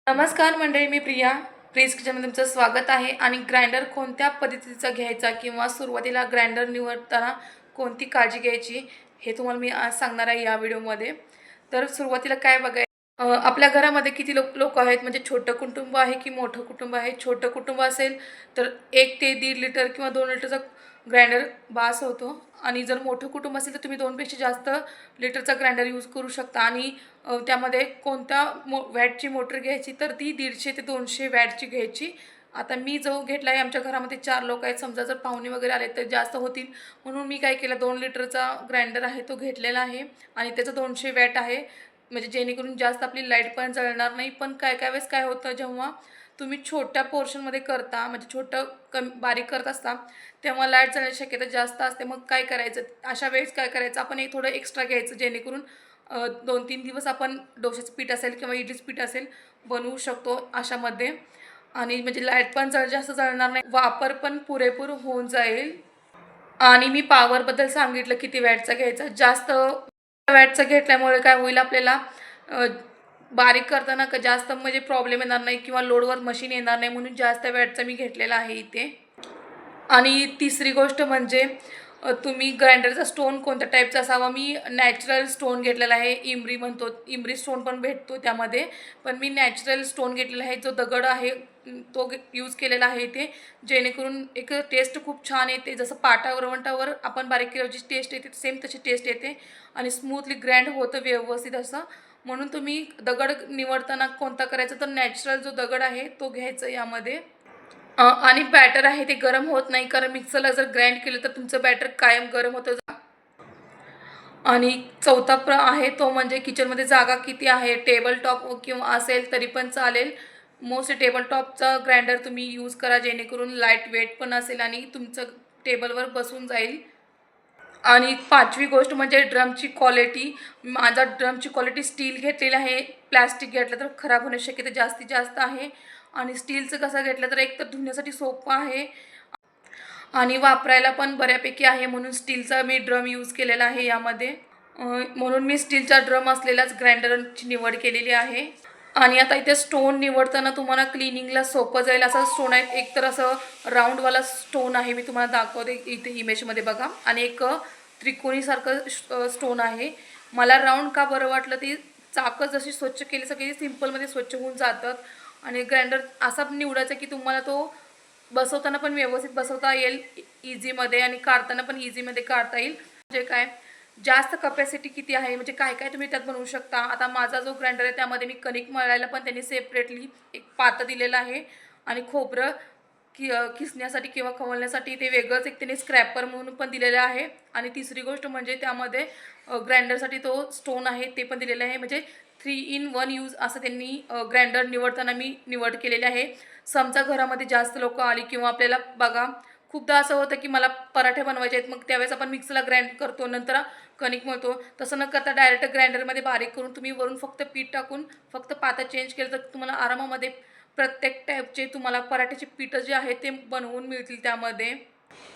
नमस्कार मंडळी, मी प्रिया. प्लीज किचनमध्ये तुमचं स्वागत आहे. आणि ग्राइंडर कोणत्या पद्धतीचा घ्यायचा किंवा सुरुवातीला ग्राइंडर निवडताना कोणती काळजी घ्यायची हे तुम्हाला मी आज सांगणार आहे या व्हिडिओमध्ये. तर सुरुवातीला काय आपल्या घरामध्ये किती लोक आहेत, म्हणजे छोटं कुटुंब आहे की मोठं कुटुंब आहे. छोटं कुटुंब असेल तर 1 ते 1.5 लिटर किंवा 2 लिटरचा ग्राइंडर बास होतो. आणि जर मोठं कुटुंब असेल तर तुम्ही 2 पेक्षा जास्त लिटरचा ग्राइंडर यूज करू शकता. आणि त्यामध्ये कोणत्या वॅटची मोटर घ्यायची तर ती 150 ते 200 वॅटची घ्यायची. आता मी जो घेतला आहे, आमच्या घरामध्ये 4 लोक आहेत. समजा जर पाहुणे वगैरे आले तर जास्त होतील, म्हणून मी काय केलं, 2 लिटरचा ग्राइंडर आहे तो घेतलेला आहे. आणि त्याचं 200 वॅट आहे, म्हणजे जेणेकरून जास्त आपली लाईट पण जळणार नाही. पण काय काय वेळेस काय होतं, जेव्हा तुम्ही छोट्या पोर्शनमध्ये करता, म्हणजे छोटं बारीक करत असता, तेव्हा लाईट जाण्याची शक्यता जास्त असते. मग काय करायचं, अशा वेळेस काय करायचं, आपण एक थोडं एक्स्ट्रा घ्यायचं, जेणेकरून 2-3 दिवस आपण डोशाचं पीठ असेल किंवा इडलीचं पीठ असेल बनवू शकतो अशामध्ये. आणि म्हणजे लाईट पण जास्त जळणार नाही, वापर पण पुरेपूर होऊन जाईल. आणि मी पॉवरबद्दल सांगितलं किती वॅटचा घ्यायचा. जास्त वॅटचा घेतल्यामुळे काय होईल, आपल्याला बारीक करताना जास्त म्हणजे प्रॉब्लेम येणार नाही किंवा लोडवर मशीन येणार नाही, म्हणून जास्त वॅटचा मी घेतलेला आहे इथे. आणि तिसरी गोष्ट म्हणजे तुम्ही ग्राइंडरचा स्टोन कोणत्या टाईपचा असावा. मी नॅचरल स्टोन घेतलेला आहे, इमरी म्हणतो, इमरी स्टोन पण भेटतो त्यामध्ये. पण मी नॅचरल स्टोन घेतलेला आहे, जो दगड आहे तो यूज केलेला आहे इथे, जेणेकरून एक टेस्ट खूप छान येते. जसं वरवंटावर आपण बारीक केल्याची टेस्ट येते, सेम तशी टेस्ट येते. आणि स्मूथली ग्राइंड होतं व्यवस्थित असं. म्हणून तुम्ही दगड निवडताना कोणता करायचा, तर नॅचरल जो दगड आहे तो घ्यायचा यामध्ये. आणि बॅटर आहे ते गरम होत नाही, कारण मिक्सरला जर ग्राइंड केलं तर तुमचं बॅटर कायम गरम होतं. आणि चौथा आहे तो म्हणजे किचनमध्ये जागा किती आहे. टेबल टॉप किंवा असेल तरी पण चालेल. मोस्ट टेबल टॉपचा ग्राइंडर तुम्ही यूज करा, जेणेकरून लाईट वेट पण असेल आणि तुमचं टेबलवर बसून जाईल. आणि पाचवी गोष्ट म्हणजे ड्रमची क्वालिटी. माझा ड्रमची क्वालिटी स्टील घेतलेली आहे. प्लॅस्टिक घेतलं तर खराब होण्याची शक्यता जास्तीत जास्त आहे. आणि स्टीलचं कसं घेतलं तर एक तर धुण्यासाठी सोपं आहे आणि वापरायला पण बऱ्यापैकी आहे, म्हणून स्टीलचा मी ड्रम यूज केलेला आहे यामध्ये. म्हणून मी स्टीलचा ड्रम असलेलाच ग्राइंडरची निवड केलेली आहे. आणि आता इथे स्टोन निवडताना तुम्हाला क्लिनिंगला सोपं जाईल असा स्टोन आहे. एक तर असं राऊंडवाला स्टोन आहे, मी तुम्हाला दाखवते इथे इमेजमध्ये बघा. आणि एक त्रिकोणीसारखं स्टोन आहे. मला राऊंड का बरं वाटलं, ती चाकं जशी स्वच्छ केली सगळी सिम्पलमध्ये स्वच्छ होऊन जातात. आणि ग्राइंडर असा निवडायचा की तुम्हाला तो बसवताना पण व्यवस्थित बसवता येईल इझीमध्ये, आणि काढताना पण इझीमध्ये काढता येईल. म्हणजे काय, जास्त कपॅसिटी किती आहे, म्हणजे काय काय तुम्ही त्यात बनवू शकता. आता माझा जो ग्राइंडर आहे त्यामध्ये मी कणिक मळायला पण त्यांनी सेपरेटली एक पातं दिलेलं आहे. आणि खोबरं किसण्यासाठी किंवा खवलण्यासाठी ते वेगळंच एक त्यांनी स्क्रॅपर म्हणून पण दिलेलं आहे. आणि तिसरी गोष्ट म्हणजे त्यामध्ये ग्राइंडरसाठी तो स्टोन आहे ते पण दिलेलं आहे. म्हणजे 3 in 1 यूज असं त्यांनी ग्राइंडर निवडताना मी निवड केलेली आहे. समजा घरामध्ये जास्त लोक आली किंवा आपल्याला बघा खूपदा असं होतं की मला पराठे बनवायचे आहेत, मग त्यावेळेस आपण मिक्सरला ग्राइंड करतो, नंतर कणिक मळतो. तसं न करता डायरेक्ट ग्राइंडरमध्ये बारीक करून तुम्ही वरून फक्त पीठ टाकून फक्त पातं चेंज केलं तर तुम्हाला आरामामध्ये प्रत्येक टाईपचे तुम्हाला पराठ्याचे पीठं जे आहे ते बनवून मिळतील त्यामध्ये.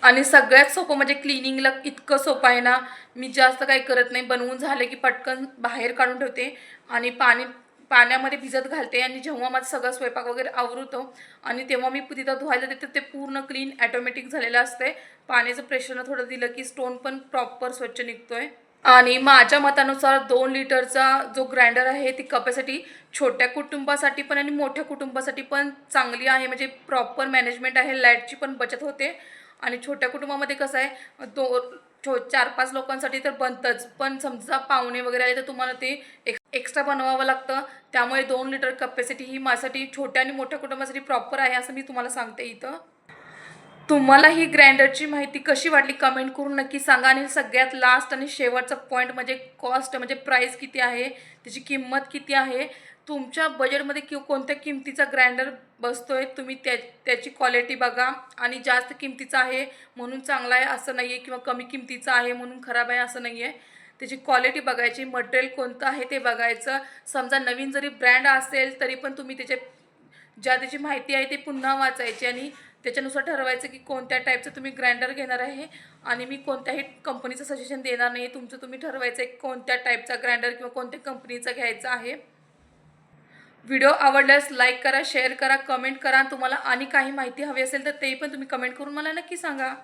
आणि सगळ्यात सोपं म्हणजे क्लिनिंगला इतकं सोपं आहे ना, मी जास्त काही करत नाही. बनवून झाले की पटकन बाहेर काढून ठेवते आणि पाण्यामध्ये भिजत घालते. आणि जेव्हा माझा सगळा स्वयंपाक वगैरे आवरतो आणि तेव्हा मी तिथं धुवायला देते, ते पूर्ण क्लीन ॲटोमॅटिक झालेलं असते. पाण्याचं प्रेशरनं थोडं दिलं की स्टोन पण प्रॉपर स्वच्छ निघतोय. आणि माझ्या मतानुसार 2 लिटरचा जो ग्राइंडर आहे ती कपॅसिटी छोट्या कुटुंबासाठी पण आणि मोठ्या कुटुंबासाठी पण चांगली आहे. म्हणजे प्रॉपर मॅनेजमेंट आहे, लाईटची पण बचत होते. आणि छोट्या कुटुंबामध्ये कसं आहे, 4-5 लोकांसाठी तर बनतंच, पण समजा पाहुणे वगैरे आले तर तुम्हाला ते एक्स्ट्रा बनवावं लागतं. त्यामुळे 2 लिटर कपॅसिटी ही माझ्यासाठी छोट्या आणि मोठ्या कुटुंबासाठी प्रॉपर आहे असं मी तुम्हाला सांगते इथं. तुम्हाला ही ग्राइंडरची माहिती कशी वाटली कमेंट करून नक्की सांगा. आणि सगळ्यात लास्ट आणि शेवटचा पॉईंट म्हणजे कॉस्ट, म्हणजे प्राईस किती आहे, त्याची किंमत किती आहे, तुमच्या बजेटमध्ये कोणत्या किमतीचा ग्राइंडर बसतोय, तुम्ही त्याची क्वालिटी बघा. आणि जास्त किमतीचा आहे म्हणून चांगला आहे असं नाही आहे, किंवा कमी किमतीचा आहे म्हणून खराब आहे असं नाही आहे. त्याची क्वालिटी बघायची, मटेरियल कोणतं आहे ते बघायचं. समजा नवीन जरी ब्रँड असेल तरी पण तुम्ही त्याची माहिती आहे ते पुन्हा वाचायची आणि त्याच्यानुसार ठरवायचं की कोणत्या टाईपचं तुम्ही ग्राइंडर घेणार आहे. आणि मी कोणत्याही कंपनीचं सजेशन देणार नाही, तुमचं तुम्ही ठरवायचं आहे कोणत्या टाईपचा ग्राइंडर किंवा कोणत्या कंपनीचा घ्यायचा आहे. व्हिडिओ आवडल्यास लाईक करा, शेअर करा, कमेंट करा. तुम्हाला आणि काही माहिती हवी असेल तर तेही पण तुम्ही कमेंट करून मला नक्की सांगा.